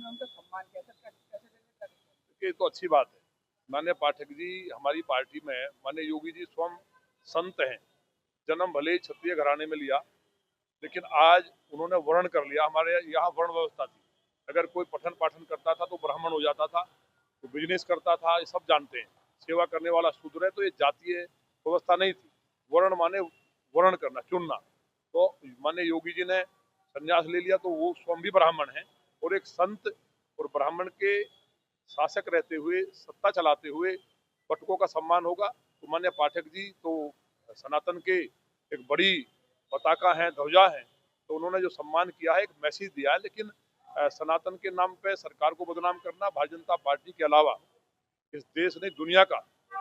उन्होंने उनका सम्मान किया, सर कैसे कैसे ये तो अच्छी बात है। माननीय पाठक जी हमारी पार्टी में, माननीय योगी जी स्वयं संत हैं। जन्म भले ही क्षत्रिय घराने में लिया, लेकिन आज उन्होंने वर्ण कर लिया। हमारे यहाँ वर्ण व्यवस्था थी, अगर कोई पठन पाठन करता था तो ब्राह्मण हो जाता था, तो बिजनेस करता था, ये सब जानते हैं। सेवा करने वाला शूद्र है, तो ये जातीय व्यवस्था नहीं थी। वर्ण माने वर्ण करना, चुनना। तो माननीय योगी जी ने संन्यास ले लिया, तो वो स्वयं भी ब्राह्मण है, और एक संत और ब्राह्मण के शासक रहते हुए, सत्ता चलाते हुए पटकों का सम्मान होगा। तो माननीय पाठक जी तो सनातन के एक बड़ी पताका है, ध्वजा है, तो उन्होंने जो सम्मान किया है, एक मैसेज दिया है। लेकिन सनातन के नाम पे सरकार को बदनाम करना, भारतीय जनता पार्टी के अलावा इस देश ने, दुनिया का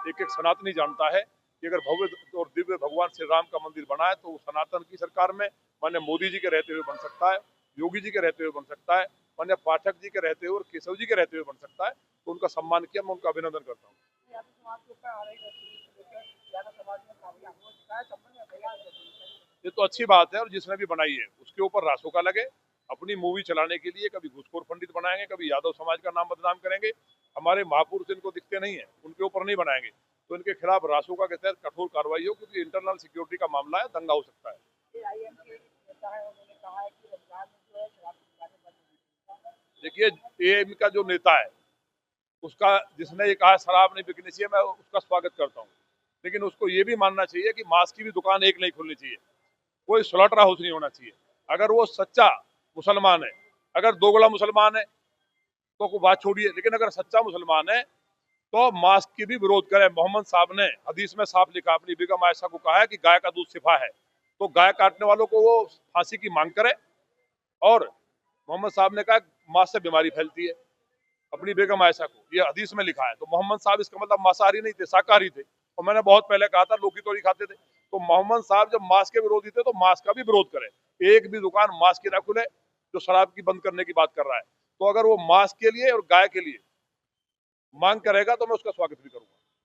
एक एक सनातनी जानता है कि अगर भव्य और दिव्य भगवान श्री राम का मंदिर बना है, तो सनातन की सरकार में माननीय मोदी जी के रहते हुए बन सकता है, योगी जी के रहते हुए बन सकता है, माननीय पाठक जी के रहते हुए और केशव जी के रहते हुए बन सकता है। तो उनका सम्मान किया, मैं उनका अभिनंदन करता हूँ। ये तो अच्छी बात है, और जिसने भी बनाई है उसके ऊपर रासोका लगे। अपनी मूवी चलाने के लिए कभी घूसखोर पंडित बनाएंगे, कभी यादव समाज का नाम बदनाम करेंगे। हमारे महापुरुष इनको दिखते नहीं है, उनके ऊपर नहीं बनाएंगे। तो इनके खिलाफ रासोका के तहत कठोर कार्रवाई हो, क्योंकि इंटरनल सिक्योरिटी का मामला है, दंगा हो सकता है। देखिए, एएम का जो नेता है, उसका जिसने ये कहा शराब नहीं बिकनी चाहिए, मैं उसका स्वागत करता हूँ। लेकिन उसको ये भी मानना चाहिए कि मांस की भी दुकान एक नहीं खुलनी चाहिए, कोई स्लॉटर हाउस नहीं होना चाहिए। अगर वो सच्चा मुसलमान है, अगर दोगला मुसलमान है तो कोई बात छोड़िए, लेकिन अगर सच्चा मुसलमान है तो मांस की भी विरोध करे। मोहम्मद साहब ने हदीस में साफ लिखा, अपनी बेगम आयशा को कहा है कि गाय का दूध शिफा है, तो गाय काटने वालों को वो फांसी की मांग करे। और मोहम्मद साहब ने कहा मांस से बीमारी फैलती है, अपनी बेगम आयशा को, ये हदीस में लिखा है। तो मोहम्मद साहब इसका मतलब मांसाहारी नहीं थे, शाकाहारी थे। और मैंने बहुत पहले कहा था लौकी तोरी खाते थे। तो मोहम्मद साहब जब मांस के विरोधी थे, तो मांस का भी विरोध करे। एक भी दुकान मांस की ना खुले जो शराब की बंद करने की बात कर रहा है। तो अगर वो मांस के लिए और गाय के लिए मांग करेगा, तो मैं उसका स्वागत भी करूंगा।